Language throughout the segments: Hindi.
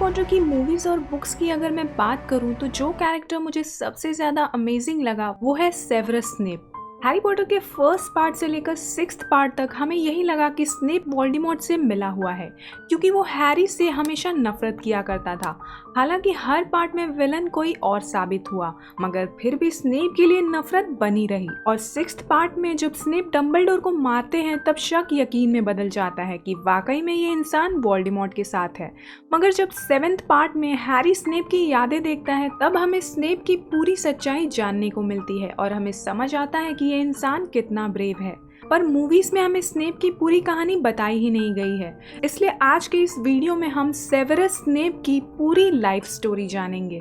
पॉटर की मूवीज और बुक्स की अगर मैं बात करूं तो जो कैरेक्टर मुझे सबसे ज्यादा अमेजिंग लगा वो है सेवरस स्नेप। हैरी पॉटर के फर्स्ट पार्ट से लेकर सिक्स्थ पार्ट तक हमें यही लगा कि स्नेप वोल्डेमॉर्ट से मिला हुआ है, क्योंकि वो हैरी से हमेशा नफरत किया करता था। हालांकि हर पार्ट में विलन कोई और साबित हुआ, मगर फिर भी स्नेप के लिए नफरत बनी रही। और सिक्स्थ पार्ट में जब स्नेप डम्बलडोर को मारते हैं तब शक यकीन में बदल जाता है कि वाकई में ये इंसान वोल्डेमॉर्ट के साथ है। मगर जब सेवेंथ पार्ट में हैरी स्नेप की यादें देखता है तब हमें स्नेप की पूरी सच्चाई जानने को मिलती है और हमें समझ आता है कि ये इंसान कितना ब्रेव है। पर मूवीज में हमें स्नेप की पूरी कहानी बताई ही नहीं गई है, इसलिए आज के इस वीडियो में हम सेवरस स्नेप की पूरी लाइफ स्टोरी जानेंगे।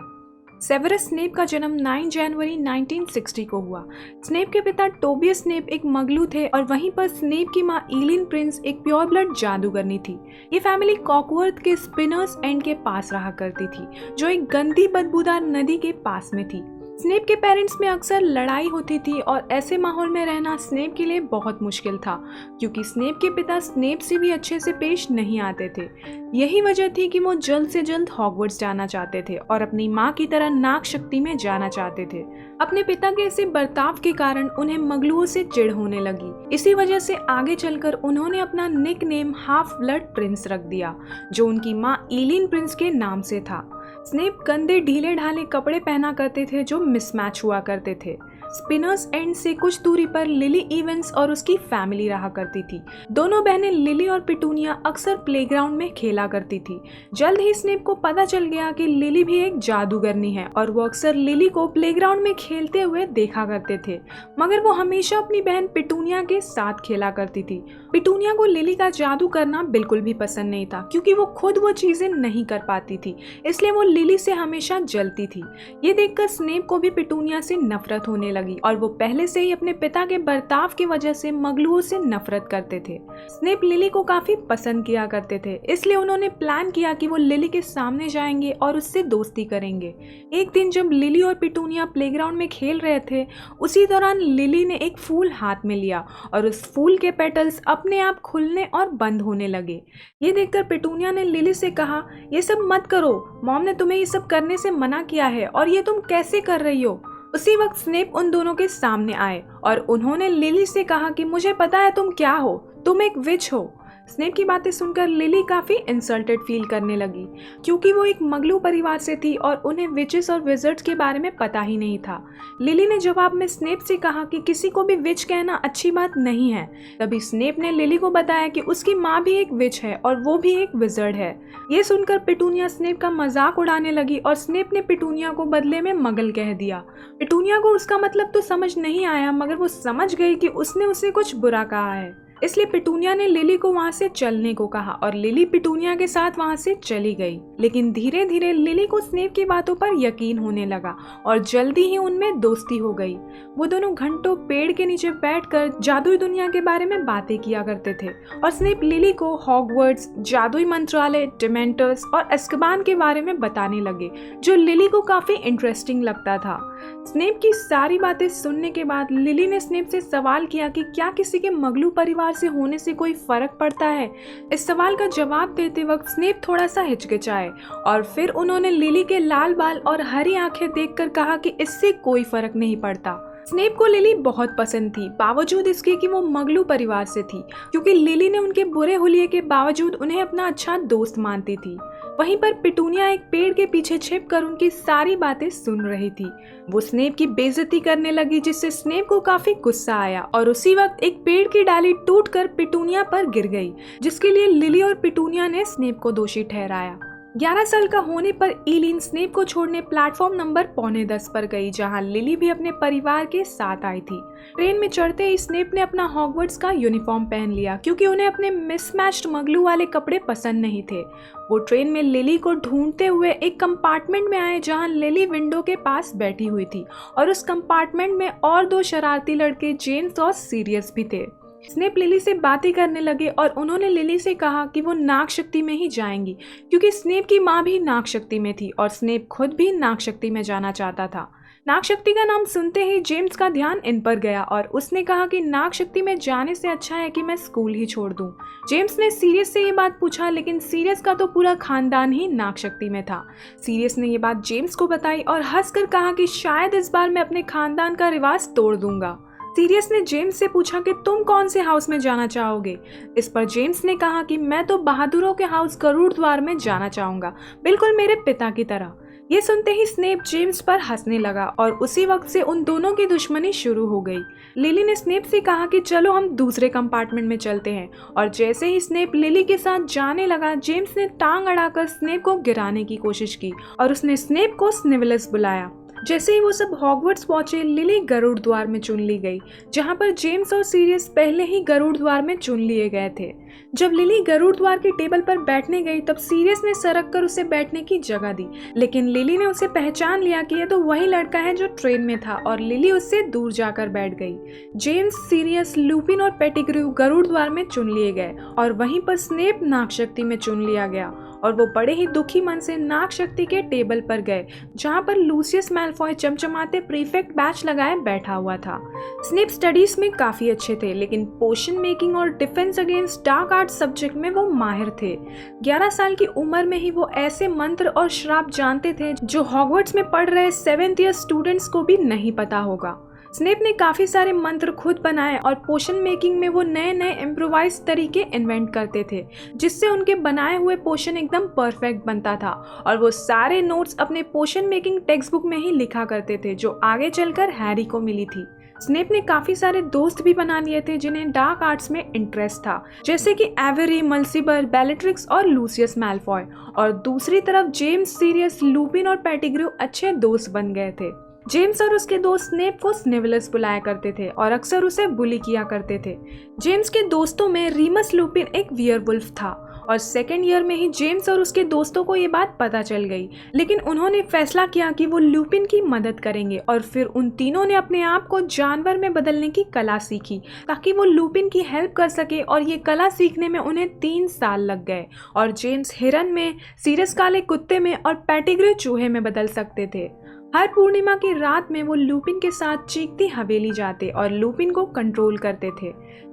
सेवरस स्नेप का जन्म 9 जनवरी 1960 को हुआ। स्नेप के पिता टोबियस स्नेप एक मगलू थे और वहीं पर स्नेप की मां एलिन प्रिंस एक प्योर ब्लड जादूगरनी थी। ये फैमिली कॉकवर्थ के स्पिनर्स एंड के पास रहा करती थी, जो एक गंदी बदबूदार नदी के पास में थी। स्नेप के पेरेंट्स में अक्सर लड़ाई होती थी और ऐसे माहौल में रहना स्नेप के लिए बहुत मुश्किल था, क्योंकि स्नेप के पिता स्नेप से भी अच्छे से पेश नहीं आते थे। यही वजह थी कि वो जल्द से जल्द हॉगवर्ट्स जाना चाहते थे और अपनी माँ की तरह नाग शक्ति में जाना चाहते थे। अपने पिता के ऐसे बर्ताव के कारण उन्हें मगलुओं से चिढ़ होने लगी। इसी वजह से आगे चलकर उन्होंने अपना nickname half blood prince रख दिया, जो उनकी माँ एलिन प्रिंस के नाम से था। स्नेप गंदे ढीले ढाले कपड़े पहना करते थे जो मिसमैच हुआ करते थे। स्पिनर्स एंड से कुछ दूरी पर लिली इवेंट्स और उसकी फैमिली रहा करती थी। दोनों बहनें लिली और पिटूनिया अक्सर प्लेग्राउंड में खेला करती थी। जल्द ही स्नेप को पता चल गया कि लिली भी एक जादूगरनी है और वो अक्सर लिली को प्लेग्राउंड में खेलते हुए देखा करते थे, मगर वो हमेशा अपनी बहन पिटूनिया के साथ खेला करती थी। पिटूनिया को लिली का जादू करना बिल्कुल भी पसंद नहीं था, क्योंकि वो खुद वो चीजें नहीं कर पाती थी, इसलिए वो लिली से हमेशा जलती थी। ये देखकर स्नेप को भी पिटूनिया से नफरत होने लगी और वो पहले से ही अपने पिता के बर्ताव की वजह से मगलुओं से नफरत करते थे। स्नेप लिली को काफी पसंद किया करते थे, इसलिए उन्होंने प्लान किया कि वो लिली के सामने जाएंगे और उससे दोस्ती करेंगे। एक दिन जब लिली और पिटूनिया प्लेग्राउंड में खेल रहे थे, उसी दौरान लिली ने एक फूल हाथ में लिया और उस फूल के पेटल्स अपने आप खुलने और बंद होने लगे। ये देखकर पिटूनिया ने लिली से कहा, ये सब मत करो, मॉम ने तुम्हें ये सब करने से मना किया है और ये तुम कैसे कर रही हो। उसी वक्त स्नेप उन दोनों के सामने आए और उन्होंने लिली से कहा कि मुझे पता है तुम क्या हो, तुम एक विच हो। स्नेप की बातें सुनकर लिली काफी इंसल्टेड फील करने लगी, क्योंकि वो एक मगलू परिवार से थी और उन्हें विचेस और विजर्ड्स के बारे में पता ही नहीं था। लिली ने जवाब में स्नेप से कहा कि किसी को भी विच कहना अच्छी बात नहीं है। तभी स्नेप ने लिली को बताया कि उसकी माँ भी एक विच है और वो भी एक विजर्ड है। ये सुनकर पिटूनिया स्नेप का मजाक उड़ाने लगी और स्नेप ने पिटूनिया को बदले में मगल कह दिया। पिटूनिया को उसका मतलब तो समझ नहीं आया, मगर वो समझ गई कि उसने उसे कुछ बुरा कहा है, इसलिए पिटूनिया ने लिली को वहां से चलने को कहा और लिली पिटूनिया के साथ वहां से चली गई। लेकिन धीरे धीरे लिली को स्नेप की बातों पर यकीन होने लगा और जल्दी ही उनमें दोस्ती हो गई। वो दोनों घंटों पेड़ के नीचे बैठकर जादुई दुनिया के बारे में बातें किया करते थे और स्नेप लिली को हॉगवर्ट्स, जादुई मंत्रालय, डिमेंटर्स और एस्कबान के बारे में बताने लगे, जो लिली को काफी इंटरेस्टिंग लगता था। स्नेप की सारी बातें सुनने के बाद लिली ने स्नेप से सवाल किया कि क्या किसी के मगलू परिवार से होने से कोई फर्क पड़ता है। इस सवाल का जवाब देते वक्त स्नेप थोड़ा सा हिचकिचाए और फिर उन्होंने लिली के लाल बाल और हरी आंखें देखकर कहा कि इससे कोई फर्क नहीं पड़ता। स्नेप को लिली बहुत पसंद थी, बावजूद इसके कि वो मगलू परिवार से थी, क्योंकि लिली ने उनके बुरे हुलिये के बावजूद उन्हें अपना अच्छा दोस्त मानती थी। वहीं पर पिटूनिया एक पेड़ के पीछे छिपकर उनकी सारी बातें सुन रही थी। वो स्नेप की बेइज्जती करने लगी, जिससे स्नेप को काफी गुस्सा आया और उसी वक्त एक पेड़ की डाली टूटकर पिटूनिया पर गिर गई, जिसके लिए लिली और पिटूनिया ने स्नेप को दोषी ठहराया। 11 साल का होने पर एलिन स्नेप को छोड़ने प्लेटफॉर्म नंबर 9:45 पर गई, जहां लिली भी अपने परिवार के साथ आई थी। ट्रेन में चढ़ते ही स्नेप ने अपना हॉगवर्ट्स का यूनिफॉर्म पहन लिया, क्योंकि उन्हें अपने मिसमैच्ड मगलू वाले कपड़े पसंद नहीं थे। वो ट्रेन में लिली को ढूंढते हुए एक कंपार्टमेंट में आए, जहां लिली विंडो के पास बैठी हुई थी और उस कंपार्टमेंट में और 2 शरारती लड़के जेम्स और सीरियस भी थे। स्नेप लिली से बातें करने लगे और उन्होंने लिली से कहा कि वो नाग शक्ति में ही जाएंगी, क्योंकि स्नेप की माँ भी नाग शक्ति में थी और स्नेप खुद भी नाग शक्ति में जाना चाहता था। नाग शक्ति का नाम सुनते ही जेम्स का ध्यान इन पर गया और उसने कहा कि नाग शक्ति में जाने से अच्छा है कि मैं स्कूल ही छोड़ दूं। जेम्स ने सीरियस से ये बात पूछा, लेकिन सीरियस का तो पूरा खानदान ही नाग शक्ति में था। सीरियस ने ये बात जेम्स को बताई और हंसकर कहा कि शायद इस बार मैं अपने खानदान का रिवाज तोड़ दूंगा। सीरियस ने जेम्स से पूछा कि तुम कौन से हाउस में जाना चाहोगे। इस पर जेम्स ने कहा कि मैं तो बहादुरों के हाउस गरुड़ द्वार में जाना चाहूंगा, बिल्कुल मेरे पिता की तरह। ये सुनते ही स्नेप जेम्स पर हंसने लगा और उसी वक्त से उन दोनों की दुश्मनी शुरू हो गई। लिली ने स्नेप से कहा कि चलो हम दूसरे कंपार्टमेंट में चलते हैं, और जैसे ही स्नेप लिली के साथ जाने लगा, जेम्स ने टांग अड़ाकर स्नेप को गिराने की कोशिश की और उसने स्नेप को स्निवलस बुलाया। जैसे ही वो सब हॉगवर्ट्स पहुंचे, लिली गरुड़ द्वार में चुन ली गई, जहां पर जेम्स और सीरियस पहले ही गरुड़ द्वार में चुन लिए गए थे। जब लिली गरुड़ द्वार की टेबल पर बैठने गई, तब सीरियस ने सरक कर उसे बैठने की जगह दी, लेकिन लिली ने उसे पहचान लिया कि यह तो वही लड़का है जो ट्रेन में था, और लिली उससे दूर जाकर बैठ गई। जेम्स, सीरियस, लुपिन और पेटिग्रू गरुड़ द्वार में चुन लिए गए और वहीं पर स्नेप नाग शक्ति में चुन लिया गया, और वो बड़े ही दुखी मन से नाग शक्ति के टेबल पर गए, जहां पर लूसियस मैलफॉय चमचमाते प्रीफेक्ट बैच लगाए बैठा हुआ था। स्नेप स्टडीज में काफी अच्छे थे, लेकिन पोशन मेकिंग और defence against dark art subject में वो माहिर थे। 11 साल की उम्र में ही वो ऐसे मंत्र और श्राप जानते थे जो हॉगवर्ट्स में पढ़ रहे 7th ईयर स्टूडेंट्स को भी नहीं पता होगा। स्नेप ने काफी सारे मंत्र खुद बनाए और पोशन मेकिंग में वो नए नए इम्प्रोवाइज तरीके इन्वेंट करते थे, जिससे उनके बनाए हुए पोशन एकदम परफेक्ट बनता था, और वो सारे नोट्स अपने पोशन मेकिंग टेक्स्ट बुक में ही लिखा करते थे, जो आगे चलकर हैरी को मिली थी। स्नेप ने काफी सारे दोस्त भी बना लिए थे जिन्हें डार्क आर्ट्स में इंटरेस्ट था, जैसे कि एवेरी, मल्सीबर, बेलेट्रिक्स और लूसियस मैलफॉय। और दूसरी तरफ जेम्स, सीरियस, लुपिन और पेटिग्रू अच्छे दोस्त बन गए थे। जेम्स और उसके दोस्त स्नेप को स्निवलस बुलाया करते थे और अक्सर उसे बुली किया करते थे। जेम्स के दोस्तों में रीमस लुपिन एक वियरवुल्फ था, और 2nd ईयर में ही जेम्स और उसके दोस्तों को ये बात पता चल गई, लेकिन उन्होंने फैसला किया कि वो लुपिन की मदद करेंगे, और फिर उन तीनों ने अपने आप को जानवर में बदलने की कला सीखी ताकि वो लुपिन की हेल्प कर सके, और ये कला सीखने में उन्हें 3 साल लग गए। और जेम्स हिरन में, सीरियस काले कुत्ते में और पेटिग्रू चूहे में बदल सकते थे। हर पूर्णिमा की रात में वो लुपिन के साथ चीखती हवेली जाते और लुपिन को कंट्रोल करते थे।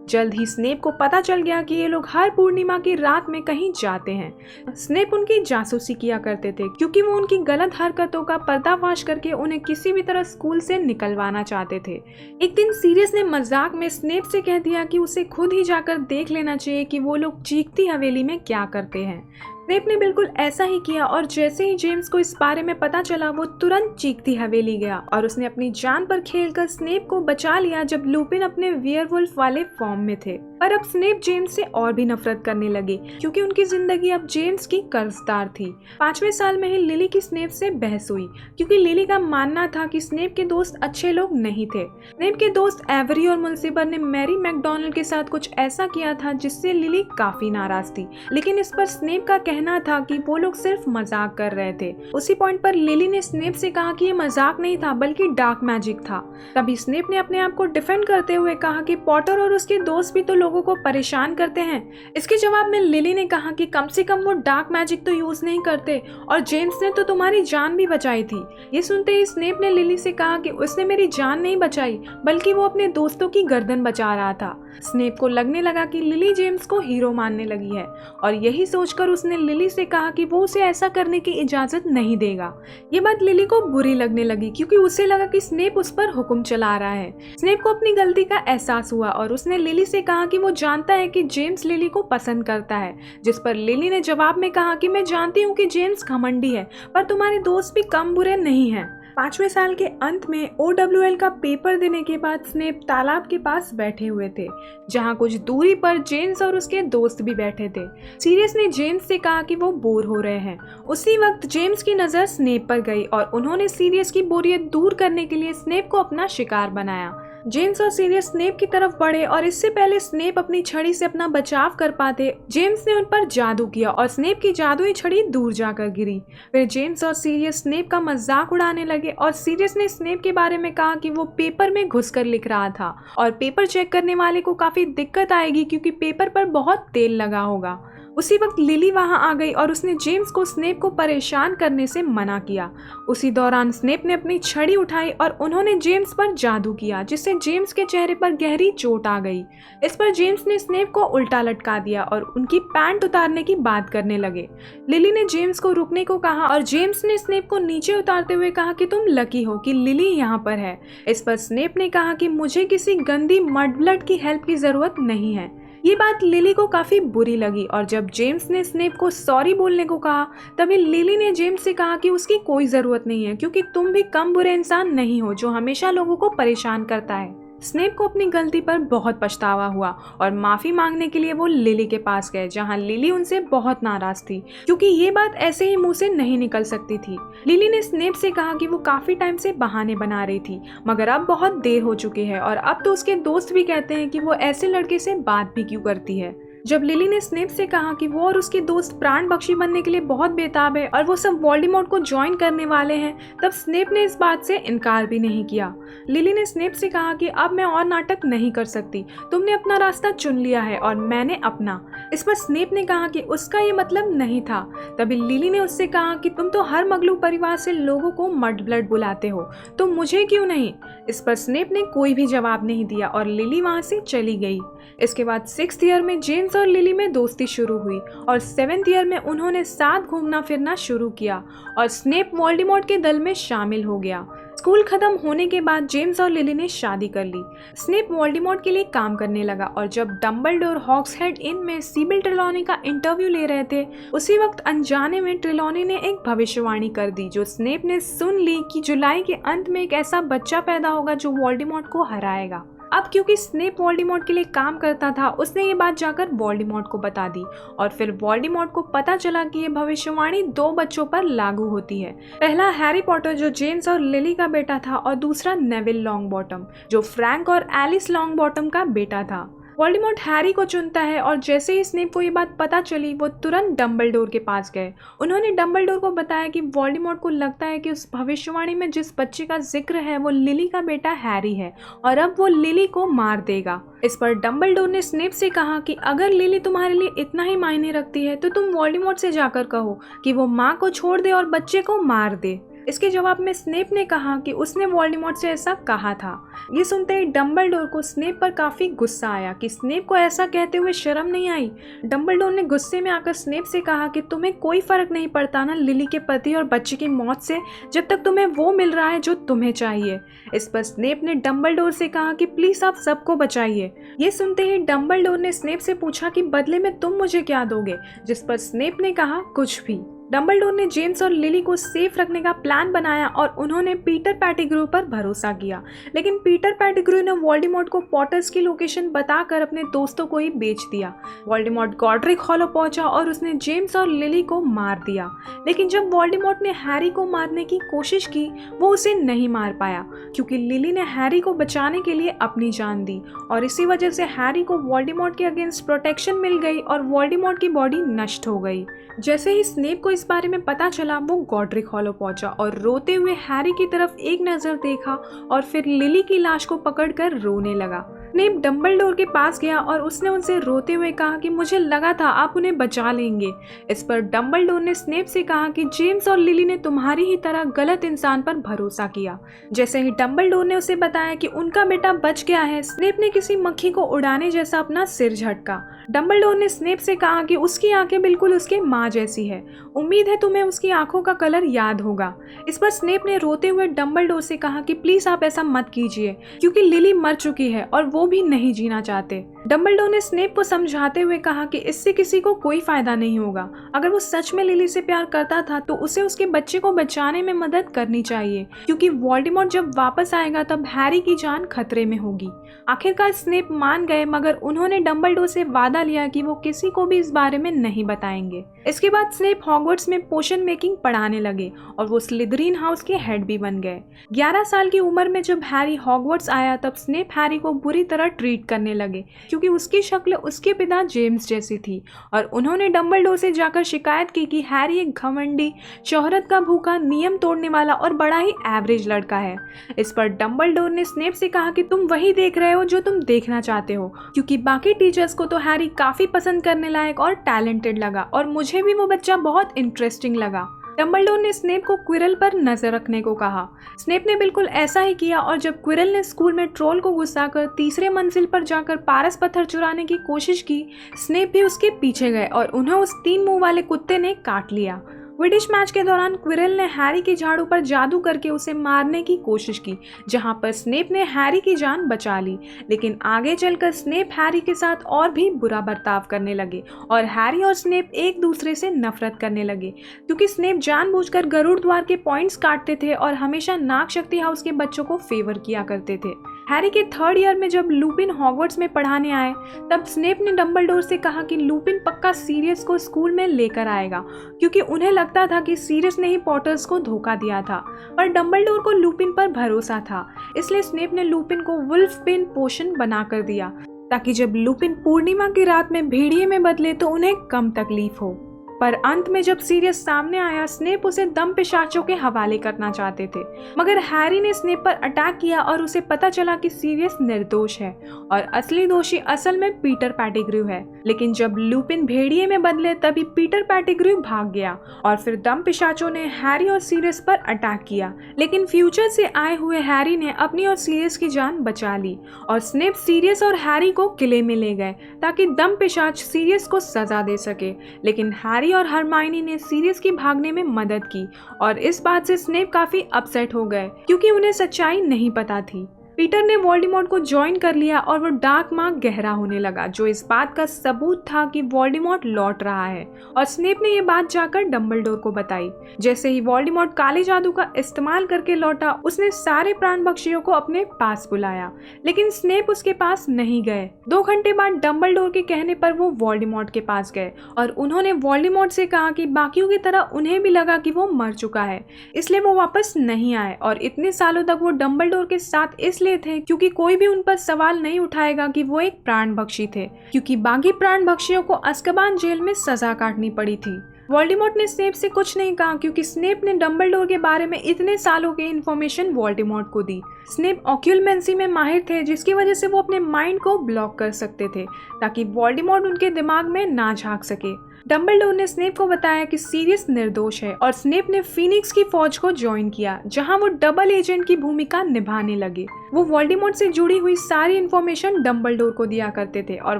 जल्द ही स्नेप को पता चल गया कि ये लोग हर पूर्णिमा की रात में कहीं जाते हैं। स्नेप उनकी जासूसी किया करते थे, क्योंकि वो उनकी गलत हरकतों का पर्दाफाश करके उन्हें किसी भी तरह स्कूल से निकलवाना चाहते थे। एक दिन सीरियस ने मजाक में स्नेप से कह दिया कि उसे खुद ही जाकर देख लेना चाहिए कि वो लोग चीखती हवेली में क्या करते हैं। स्नेप ने बिल्कुल ऐसा ही किया, और जैसे ही जेम्स को इस बारे में पता चला, वो तुरंत चीखती हवेली गया और उसने अपनी जान पर खेलकर स्नेप को बचा लिया जब लुपिन अपने वियरवुल्फ वाले फॉर्म में थे। पर अब स्नेप जेम्स से और भी नफरत करने लगे, क्योंकि उनकी जिंदगी अब जेम्स की कर्जदार थी। 5वें साल में ही लिली की स्नेप से बहस हुई, क्योंकि लिली का मानना था कि स्नेप के दोस्त अच्छे लोग नहीं थे। स्नेप के दोस्त एवरी और मुल्सिबर ने मैरी मैकडॉनल्ड के साथ कुछ ऐसा किया था जिससे लिली काफी नाराज थी, लेकिन इस पर स्नेप का कहना था कि वो लोग सिर्फ मजाक कर रहे थे। उसी पॉइंट पर लिली ने स्नेप से कहा कि ये मजाक नहीं था, बल्कि डार्क मैजिक था। तभी स्नेप ने अपने आप को डिफेंड करते हुए कहा कि पॉटर और उसके दोस्त भी तो लोगों को परेशान करते हैं। इसके जवाब में लिली ने कहा कि कम से कम वो डार्क मैजिक तो यूज नहीं करते, और जेम्स ने तो तुम्हारी जान भी बचाई थी। ये सुनते ही स्नेप ने लिली से कहा कि उसने मेरी जान नहीं बचाई, बल्कि वो अपने दोस्तों की गर्दन बचा रहा था। स्नेप को लगने लगा कि लिली जेम्स को हीरो मानने लगी है, और यही सोचकर उसने लिली से कहा कि वो उसे ऐसा करने की इजाजत नहीं देगा। ये बात लिली को बुरी लगने लगी, क्योंकि उसे लगा कि स्नेप उस पर हुक्म चला रहा है। स्नेप को अपनी गलती का एहसास हुआ और उसने लिली से कहा कि वो जानता है कि जेम्स लिली को पसंद करता है, जिस पर लिली ने जवाब में कहा कि मैं जानती हूँ कि जेम्स घमंडी है, पर तुम्हारे दोस्त भी कम बुरे नहीं हैं। 5वें साल के अंत में OWL का पेपर देने के बाद स्नेप तालाब के पास बैठे हुए थे, जहां कुछ दूरी पर जेम्स और उसके दोस्त भी बैठे थे। सीरियस ने जेम्स से कहा कि वो बोर हो रहे हैं। उसी वक्त जेम्स की नजर स्नेप पर गई और उन्होंने सीरियस की बोरियत दूर करने के लिए स्नेप को अपना शिकार बनाया। जेम्स और सीरियस स्नेप की तरफ बढ़े और इससे पहले स्नेप अपनी छड़ी से अपना बचाव कर पाते, जेम्स ने उन पर जादू किया और स्नेप की जादुई छड़ी दूर जाकर गिरी। फिर जेम्स और सीरियस स्नेप का मजाक उड़ाने लगे और सीरियस ने स्नेप के बारे में कहा कि वो पेपर में घुसकर लिख रहा था और पेपर चेक करने वाले को काफी दिक्कत आएगी क्योंकि पेपर पर बहुत तेल लगा होगा। उसी वक्त लिली वहां आ गई और उसने जेम्स को स्नेप को परेशान करने से मना किया। उसी दौरान स्नेप ने अपनी छड़ी उठाई और उन्होंने जेम्स पर जादू किया, जिससे जेम्स के चेहरे पर गहरी चोट आ गई। इस पर जेम्स ने स्नेप को उल्टा लटका दिया और उनकी पैंट उतारने की बात करने लगे। लिली ने जेम्स को रुकने को कहा और जेम्स ने स्नेप को नीचे उतारते हुए कहा कि तुम लकी हो कि लिली यहाँ पर है। इस पर स्नेप ने कहा कि मुझे किसी गंदी मड ब्लड की हेल्प की जरूरत नहीं है। ये बात लिली को काफी बुरी लगी और जब जेम्स ने स्नेप को सॉरी बोलने को कहा तभी लिली ने जेम्स से कहा कि उसकी कोई जरूरत नहीं है, क्योंकि तुम भी कम बुरे इंसान नहीं हो जो हमेशा लोगों को परेशान करता है। स्नेप को अपनी गलती पर बहुत पछतावा हुआ और माफी मांगने के लिए वो लिली के पास गए, जहां लिली उनसे बहुत नाराज थी क्योंकि ये बात ऐसे ही मुंह से नहीं निकल सकती थी। लिली ने स्नेप से कहा कि वो काफी टाइम से बहाने बना रही थी, मगर अब बहुत देर हो चुकी है और अब तो उसके दोस्त भी कहते हैं कि वो ऐसे लड़के से बात भी क्यों करती है। जब लिली ने स्नेप से कहा कि वो और उसके दोस्त प्राण बख्शी बनने के लिए बहुत बेताब है और वो सब वोल्डेमॉर्ट को ज्वाइन करने वाले हैं, तब स्नेप ने इस बात से इनकार भी नहीं किया। लिली ने स्नेप से कहा कि अब मैं और नाटक नहीं कर सकती, तुमने अपना रास्ता चुन लिया है और मैंने अपना। इस पर स्नेप ने कहा कि उसका ये मतलब नहीं था। तभी लिली ने उससे कहा कि तुम तो हर मगलू परिवार से लोगों को मड ब्लड बुलाते हो, तो मुझे क्यों नहीं। इस पर स्नेप ने कोई भी जवाब नहीं दिया और लिली वहां से चली गई। इसके बाद 6th ईयर में जेम्स और लिली में दोस्ती शुरू हुई और 7th ईयर में उन्होंने साथ घूमना फिरना शुरू किया और स्नेप वोल्डेमॉर्ट के दल में शामिल हो गया। स्कूल खत्म होने के बाद जेम्स और लिली ने शादी कर ली। स्नेप वोल्डेमॉर्ट के लिए काम करने लगा और जब डम्बलडोर हॉग्सहेड इन में सिबिल ट्रेलॉनी का इंटरव्यू ले रहे थे, उसी वक्त अनजाने में ट्रेलॉनी ने एक भविष्यवाणी कर दी, जो स्नेप ने सुन ली कि जुलाई के अंत में एक ऐसा बच्चा पैदा होगा जो वोल्डेमॉर्ट को हराएगा। अब क्योंकि स्नेप वोल्डेमॉर्ट के लिए काम करता था, उसने ये बात जाकर वोल्डेमॉर्ट को बता दी और फिर वोल्डेमॉर्ट को पता चला कि ये भविष्यवाणी 2 बच्चों पर लागू होती है। पहला हैरी पॉटर जो जेम्स और लिली का बेटा था और दूसरा नेविल लॉन्गबॉटम जो फ्रैंक और एलिस लॉन्गबॉटम का बेटा था। वोल्डेमॉर्ट हैरी को चुनता है और जैसे ही स्नेप को ये बात पता चली, वो तुरंत डम्बलडोर के पास गए। उन्होंने डम्बलडोर को बताया कि वोल्डेमॉर्ट को लगता है कि उस भविष्यवाणी में जिस बच्चे का जिक्र है वो लिली का बेटा हैरी है और अब वो लिली को मार देगा। इस पर डम्बलडोर ने स्नेप से कहा कि अगर लिली तुम्हारे लिए इतना ही मायने रखती है तो तुम वोल्डेमॉर्ट से जाकर कहो कि वो माँ को छोड़ दे और बच्चे को मार दे। इसके जवाब में स्नेप ने कहा कि उसने वोल्डेमॉर्ट से ऐसा कहा था। ये सुनते ही डम्बलडोर को स्नेप पर काफी गुस्सा आया कि स्नेप को ऐसा कहते हुए शर्म नहीं आई। डम्बलडोर ने गुस्से में आकर स्नेप से कहा कि तुम्हें कोई फर्क नहीं पड़ता ना लिली के पति और बच्चे की मौत से, जब तक तुम्हें वो मिल रहा है जो तुम्हें चाहिए। इस पर स्नेप ने डम्बलडोर से कहा कि प्लीज आप सबको बचाइए। ये सुनते ही डम्बलडोर ने स्नेप से पूछा कि बदले में तुम मुझे क्या दोगे, जिस पर स्नेप ने कहा कुछ भी। डम्बलडोर ने जेम्स और लिली को सेफ रखने का प्लान बनाया और उन्होंने पीटर पेटिग्रू पर भरोसा किया, लेकिन पीटर पेटिग्रू ने वोल्डेमॉर्ट को पॉटर्स की लोकेशन बताकर अपने दोस्तों को ही बेच दिया। वोल्डेमॉर्ट गॉड्रिक हॉलो पहुंचा और उसने जेम्स और लिली को मार दिया, लेकिन जब वोल्डेमॉर्ट ने हैरी को मारने की कोशिश की, वो उसे नहीं मार पाया क्योंकि लिली ने हैरी को बचाने के लिए अपनी जान दी और इसी वजह से हैरी को वोल्डेमॉर्ट के अगेंस्ट प्रोटेक्शन मिल गई और वोल्डेमॉर्ट की बॉडी नष्ट हो गई। जैसे ही स्नेप को इस बारे में पता चला, वो गॉड्रिक हॉलो पहुंचा और रोते हुए हैरी की तरफ एक नजर देखा और फिर लिली की लाश को पकड़कर रोने लगा। स्नेप डम्बलडोर के पास गया और उसने उनसे रोते हुए कहा कि मुझे लगा था आप उन्हें बचा लेंगे। इस पर डम्बलडोर ने स्नेप से कहा कि जेम्स और लिली ने तुम्हारी ही तरह गलत इंसान पर भरोसा किया। जैसे ही डम्बलडोर ने उसे बताया कि उनका बेटा बच गया है, स्नेप ने किसी मक्खी को उड़ाने जैसा अपना सिर झटका। डम्बलडोर ने स्नेप से कहा कि उसकी आंखें बिल्कुल उसके माँ जैसी है, उम्मीद है तुम्हें उसकी आंखों का कलर याद होगा। इस पर स्नेप ने रोते हुए डम्बलडोर से कहा कि प्लीज आप ऐसा मत कीजिए क्योंकि लिली मर चुकी है और वो भी नहीं जीना चाहते। डम्बलडोर ने स्नेप को समझाते हुए कहा कि इससे किसी को कोई फायदा नहीं होगा। अगर वो सच में लिली से प्यार करता था तो उसे उसके बच्चे को बचाने में मदद करनी चाहिए, क्योंकि वोल्डेमॉर्ट जब वापस आएगा तब हैरी की जान खतरे में होगी। आखिरकार स्नेप मान गए, मगर उन्होंने डम्बलडोर से वादा लिया कि वो किसी को भी इस बारे में नहीं बताएंगे। इसके बाद स्नेप हॉगवर्ट्स में पोशन मेकिंग पढ़ाने लगे और वो स्लिदरीन हाउस के हेड भी बन गए। 11 साल की उम्र में जब हैरी हॉगवर्ट्स आया तब स्नेप हैरी को बुरी तरह ट्रीट करने लगे क्योंकि उसकी शक्ल उसके पिता जेम्स जैसी थी और उन्होंने डंबलडोर से जाकर शिकायत की कि हैरी एक घमंडी, शोहरत का भूखा, नियम तोड़ने वाला और बड़ा ही एवरेज लड़का है। इस पर डंबलडोर ने स्नेप से कहा कि तुम वही देख रहे हो जो तुम देखना चाहते हो, क्योंकि बाकी टीचर्स को तो हैरी काफी पसंद करने लायक और टैलेंटेड लगा और मुझे भी वो बच्चा बहुत इंटरेस्टिंग लगा। डंबलडोर ने स्नेप को क्विरल पर नजर रखने को कहा। स्नेप ने बिल्कुल ऐसा ही किया और जब क्विरल ने स्कूल में ट्रोल को गुस्साकर तीसरे मंजिल पर जाकर पारस पत्थर चुराने की कोशिश की, स्नेप भी उसके पीछे गए और उन्हें उस 3 मुंह वाले कुत्ते ने काट लिया। क्विडिश मैच के दौरान क्विरल ने हैरी की झाड़ू पर जादू करके उसे मारने की कोशिश की, जहां पर स्नेप ने हैरी की जान बचा ली। लेकिन आगे चलकर स्नेप हैरी के साथ और भी बुरा बर्ताव करने लगे और हैरी और स्नेप एक दूसरे से नफरत करने लगे, क्योंकि स्नेप जानबूझकर गरुड़ द्वार के पॉइंट्स काटते थे और हमेशा नाग शक्ति हाउस के बच्चों को फेवर किया करते थे। हैरी के 3rd ईयर में जब लुपिन हॉगवर्ट्स में पढ़ाने आए, तब स्नेप ने डंबलडोर से कहा कि लुपिन पक्का सीरियस को स्कूल में लेकर आएगा, क्योंकि उन्हें लगता था कि सीरियस ने ही पॉटर्स को धोखा दिया था। पर डंबलडोर को लुपिन पर भरोसा था, इसलिए स्नेप ने लुपिन को वुल्फबेन पोशन बनाकर दिया, ताकि जब लुपिन पूर्णिमा की रात में भेड़िए में बदले तो उन्हें कम तकलीफ हो। पर अंत में जब सीरियस सामने आया, स्नेप उसे दम पिशाचों के हवाले करना चाहते थे, मगर हैरी ने स्नेप पर अटैक किया और उसे पता चला कि सीरियस निर्दोष है और असली दोषी असल में पीटर पेटिग्रू है। लेकिन जब लुपिन भेड़िए में बदले, तभी पीटर पेटिग्रू भाग गया और फिर दम पिशाचों ने हैरी और सीरियस पर अटैक किया। लेकिन फ्यूचर से आए हुए हैरी ने अपनी और सीरियस की जान बचा ली और स्नेप सीरियस और हैरी को किले में ले गए ताकि दम पिशाच सीरियस को सजा दे सके। लेकिन हैरी और हरमाइनी ने सीरियस की भागने में मदद की और इस बात से स्नेप काफी अपसेट हो गए, क्योंकि उन्हें सच्चाई नहीं पता थी। पीटर ने वोल्डेमॉर्ट को ज्वाइन कर लिया और वो डार्क मार्क गहरा होने लगा, जो इस बात का सबूत था कि वोल्डेमॉर्ट लौट रहा है। और स्नेप ने ये बात जाकर डंबलडोर को बताई। जैसे ही वोल्डेमॉर्ट काले जादू का इस्तेमाल करके लौटा, उसने सारे प्राण बख्शियों को अपने पास बुलाया, लेकिन स्नेप उसके पास नहीं गए। 2 घंटे बाद डंबलडोर के कहने पर वो वोल्डेमॉर्ट के पास गए और उन्होंने वोल्डेमॉर्ट से कहा कि बाकियों की तरह उन्हें भी लगा कि वो मर चुका है, इसलिए वो वापस नहीं आए और इतने सालों तक वो डंबलडोर के साथ इसलिए थे क्योंकि कोई भी उन पर सवाल नहीं उठाएगा कि वो एक प्राण बख्शी थे, क्योंकि बाकी प्राण बख्शियों को अज़्काबान जेल में सजा काटनी पड़ी थी। वोल्डेमॉर्ट ने स्नेप से कुछ नहीं कहा, क्योंकि स्नेप ने डंबलडोर के बारे में इतने सालों के इन्फॉर्मेशन वोल्डेमॉर्ट को दी। स्नेप ऑक्यूलमेंसी में माहिर थे, जिसकी वजह से वो अपने माइंड को ब्लॉक कर सकते थे ताकि वोल्डेमॉर्ट उनके दिमाग में ना झांक सके। डंबलडोर ने स्नेप को बताया कि सीरियस निर्दोष है और स्नेप ने फीनिक्स की फौज को ज्वाइन किया, जहां वो डबल एजेंट की भूमिका निभाने लगे। वो वोल्डेमॉर्ट से जुड़ी हुई सारी इन्फॉर्मेशन डंबलडोर को दिया करते थे और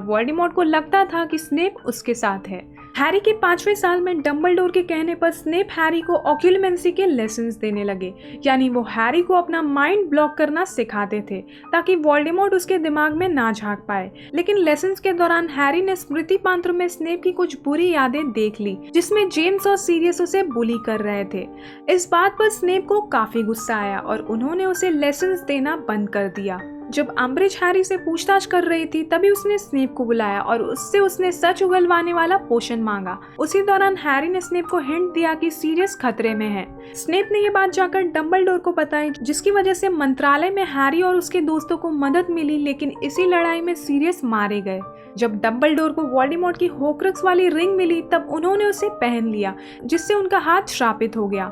वोल्डेमॉर्ट को लगता था कि स्नेप उसके साथ है। हैरी के 5वें साल में डंबलडोर के कहने पर स्नेप हैरी को ऑक्यूलमेंसी के लेसन्स देने लगे, यानी वो हैरी को अपना माइंड ब्लॉक करना सिखाते थे ताकि वोल्डेमॉर्ट उसके दिमाग में ना झांक पाए। लेकिन लेसन्स के दौरान हैरी ने स्मृति पात्र में स्नेप की कुछ बुरी यादें देख ली, जिसमें जेम्स और सीरियस उसे बुली कर रहे थे। इस बात पर स्नेप को काफी गुस्सा आया और उन्होंने उसे लेसन्स देना बंद कर दिया। जब अम्ब्रिज हैरी से पूछताछ कर रही थी, तभी उसने स्नेप को बुलाया और उसने सच उगलवाने वाला पोशन मांगा। उसी दौरान हैरी ने स्नेप को हिंट दिया कि सीरियस खतरे में है। स्नेप ने ये बात जाकर डंबलडोर को बताई, जिसकी वजह से मंत्रालय में हैरी और उसके दोस्तों को मदद मिली, लेकिन इसी लड़ाई में सीरियस मारे गए। जब डंबलडोर को वोल्डेमॉर्ट की होक्रक्स वाली रिंग मिली, तब उन्होंने उसे पहन लिया, जिससे उनका हाथ श्रापित हो गया।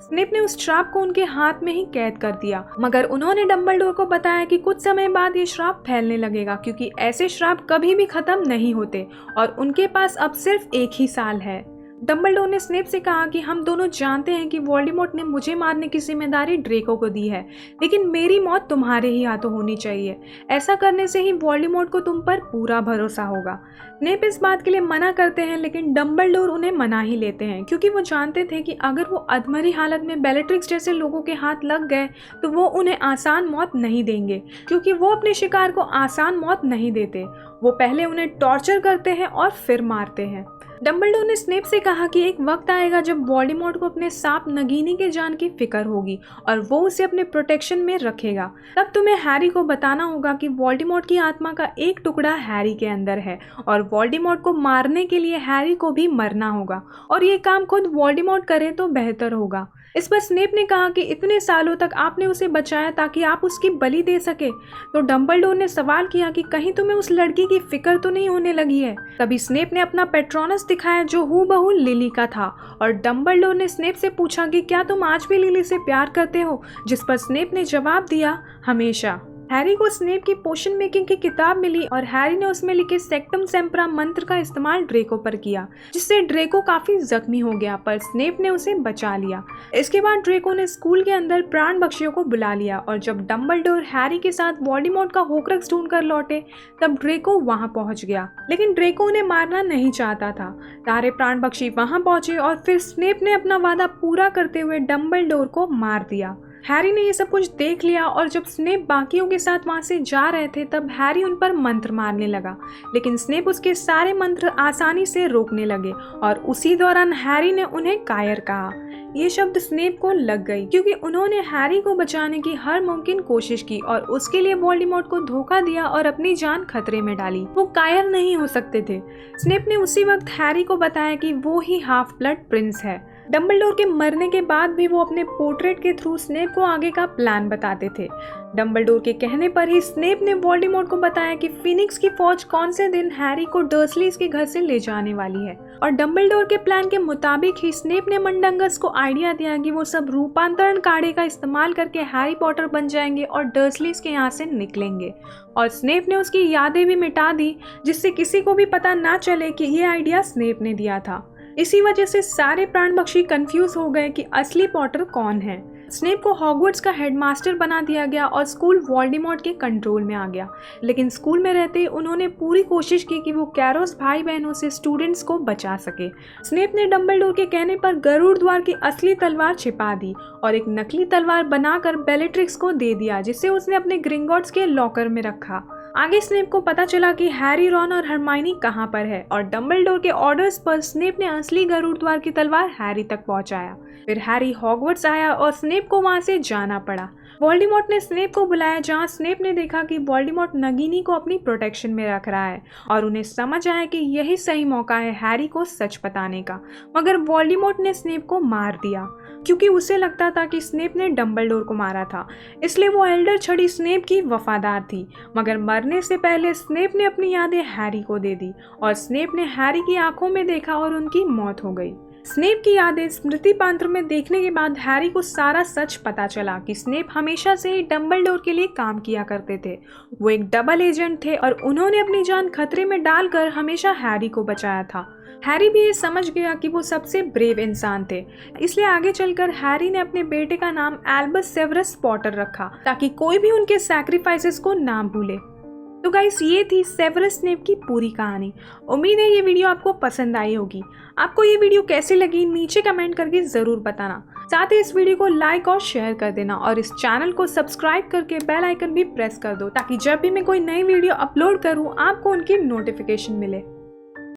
स्नेप ने उस श्राप को उनके हाथ में ही कैद कर दिया, मगर उन्होंने डंबलडोर को बताया कि कुछ समय बाद ये श्राप फैलने लगेगा, क्योंकि ऐसे श्राप कभी भी खत्म नहीं होते और उनके पास अब सिर्फ 1 ही साल है। डंबलडोर ने स्नेप से कहा कि हम दोनों जानते हैं कि वोल्डेमॉर्ट ने मुझे मारने की जिम्मेदारी ड्रेको को दी है, लेकिन मेरी मौत तुम्हारे ही हाथों होनी चाहिए। ऐसा करने से ही वोल्डेमॉर्ट को तुम पर पूरा भरोसा होगा। स्नेप इस बात के लिए मना करते हैं, लेकिन डंबलडोर उन्हें मना ही लेते हैं, क्योंकि वो जानते थे कि अगर वो अधमरी हालत में बेलेट्रिक्स जैसे लोगों के हाथ लग गए तो वो उन्हें आसान मौत नहीं देंगे, क्योंकि वो अपने शिकार को आसान मौत नहीं देते। वो पहले उन्हें टॉर्चर करते हैं और फिर मारते हैं। डंबलडोर ने स्नेप से कहा कि एक वक्त आएगा जब वोल्डेमॉर्ट को अपने सांप नगीनी के जान की फिक्र होगी और वो उसे अपने प्रोटेक्शन में रखेगा। तब तुम्हें हैरी को बताना होगा कि वोल्डेमॉर्ट की आत्मा का एक टुकड़ा हैरी के अंदर है और वोल्डेमॉर्ट को मारने के लिए हैरी को भी मरना होगा, और ये काम खुद वोल्डेमॉर्ट करे तो बेहतर होगा। इस पर स्नेप ने कहा कि इतने सालों तक आपने उसे बचाया ताकि आप उसकी बलि दे सके। तो डंबलडोर ने सवाल किया कि कहीं तुम्हें उस लड़की की फिक्र तो नहीं होने लगी है। तभी स्नेप ने अपना पेट्रोनस दिखाया जो हूबहू लिली का था, और डंबलडोर ने स्नेप से पूछा कि क्या तुम आज भी लिली से प्यार करते हो, जिस पर स्नेप ने जवाब दिया, हमेशा। हैरी को स्नेप की पोशन मेकिंग की किताब मिली और हैरी ने उसमें लिखे सेक्टम सेम्परा मंत्र का इस्तेमाल ड्रेको पर किया, जिससे ड्रेको काफी जख्मी हो गया, पर स्नेप ने उसे बचा लिया। इसके बाद ड्रेको ने स्कूल के अंदर प्राण बख्शियों को बुला लिया, और जब डंबलडोर हैरी के साथ वोल्डेमॉर्ट का होक्रक्स ढूंढ कर लौटे तब ड्रेको वहां पहुंच गया, लेकिन ड्रेको उन्हें मारना नहीं चाहता था। सारे प्राण बख्शी वहां पहुंचे और फिर स्नेप ने अपना वादा पूरा करते हुए डंबलडोर को मार दिया। हैरी ने ये सब कुछ देख लिया, और जब स्नेप बाकियों के साथ वहां से जा रहे थे तब हैरी उन पर मंत्र मारने लगा, लेकिन स्नेप उसके सारे मंत्र आसानी से रोकने लगे, और उसी दौरान हैरी ने उन्हें कायर कहा। ये शब्द स्नेप को लग गई क्योंकि उन्होंने हैरी को बचाने की हर मुमकिन कोशिश की और उसके लिए वोल्डेमॉर्ट को धोखा दिया और अपनी जान खतरे में डाली। वो कायर नहीं हो सकते थे। स्नेप ने उसी वक्त हैरी को बताया कि वो ही हाफ ब्लड प्रिंस है। डंबलडोर के मरने के बाद भी वो अपने पोर्ट्रेट के थ्रू स्नेप को आगे का प्लान बताते थे। डंबलडोर के कहने पर ही स्नेप ने वोल्डेमॉर्ट को बताया कि फिनिक्स की फौज कौन से दिन हैरी को डर्सलीज के घर से ले जाने वाली है, और डंबलडोर के प्लान के मुताबिक ही स्नेप ने मंडंगस को आइडिया दिया कि वो सब रूपांतरण काढ़े का इस्तेमाल करके हैरी पॉटर बन जाएंगे और डर्सलीज के यहाँ से निकलेंगे, और स्नेप ने उसकी यादें भी मिटा दी जिससे किसी को भी पता ना चले कि ये आइडिया स्नेप ने दिया था। इसी वजह से सारे प्राणपक्षी कंफ्यूज हो गए कि असली पॉटर कौन है। स्नेप को हॉगवर्ट्स का हेडमास्टर बना दिया गया और स्कूल वोल्डेमॉर्ट के कंट्रोल में आ गया, लेकिन स्कूल में रहते उन्होंने पूरी कोशिश की कि वो कैरोस भाई बहनों से स्टूडेंट्स को बचा सके। स्नेप ने डंबलडोर के कहने पर गरुड़ द्वार की असली तलवार छिपा दी और एक नकली तलवार बनाकर बेलेट्रिक्स को दे दिया, जिसे उसने अपने ग्रिंगॉट्स के लॉकर में रखा। आगे स्नेप को पता चला कि हैरी, रॉन और हरमाइनी कहाँ पर है, और डंबलडोर के ऑर्डर्स पर स्नेप ने असली गरुड़ द्वार की तलवार हैरी तक पहुंचाया। फिर हैरी हॉगवर्ट्स आया और स्नेप को वहां से जाना पड़ा। वोल्डेमॉर्ट ने स्नेप को बुलाया, जहां स्नेप ने देखा कि वोल्डेमॉर्ट नगीनी को अपनी प्रोटेक्शन में रख रहा है, और उन्हें समझ आया कि यही सही मौका है हैरी को सच बताने का। मगर वोल्डेमॉर्ट ने स्नेप को मार दिया क्योंकि उसे लगता था कि स्नेप ने डंबलडोर को मारा था, इसलिए वो एल्डर छड़ी स्नेप की वफादार थी। मगर मरने से पहले स्नेप ने अपनी यादें हैरी को दे दी, और स्नेप ने हैरी की आंखों में देखा और उनकी मौत हो गई। स्नेप की यादें स्मृति पात्र में देखने के बाद हैरी को सारा सच पता चला कि स्नेप हमेशा से ही डंबलडोर के लिए काम किया करते थे। वो एक डबल एजेंट थे और उन्होंने अपनी जान खतरे में डालकर हमेशा हैरी को बचाया था। हैरी भी ये समझ गया कि वो सबसे ब्रेव इंसान थे, इसलिए आगे चलकर हैरी ने अपने बेटे का नाम एल्बस सेवरस पॉटर रखा ताकि कोई भी उनके सैक्रिफाइसेस को ना भूले। तो गाइस, ये थी सेवरस स्नेप की पूरी कहानी। उम्मीद है ये वीडियो आपको पसंद आई होगी। आपको ये वीडियो कैसी लगी नीचे कमेंट करके ज़रूर बताना। साथ ही इस वीडियो को लाइक और शेयर कर देना, और इस चैनल को सब्सक्राइब करके बेल आइकन भी प्रेस कर दो ताकि जब भी मैं कोई नई वीडियो अपलोड करूँ आपको उनकी नोटिफिकेशन मिले।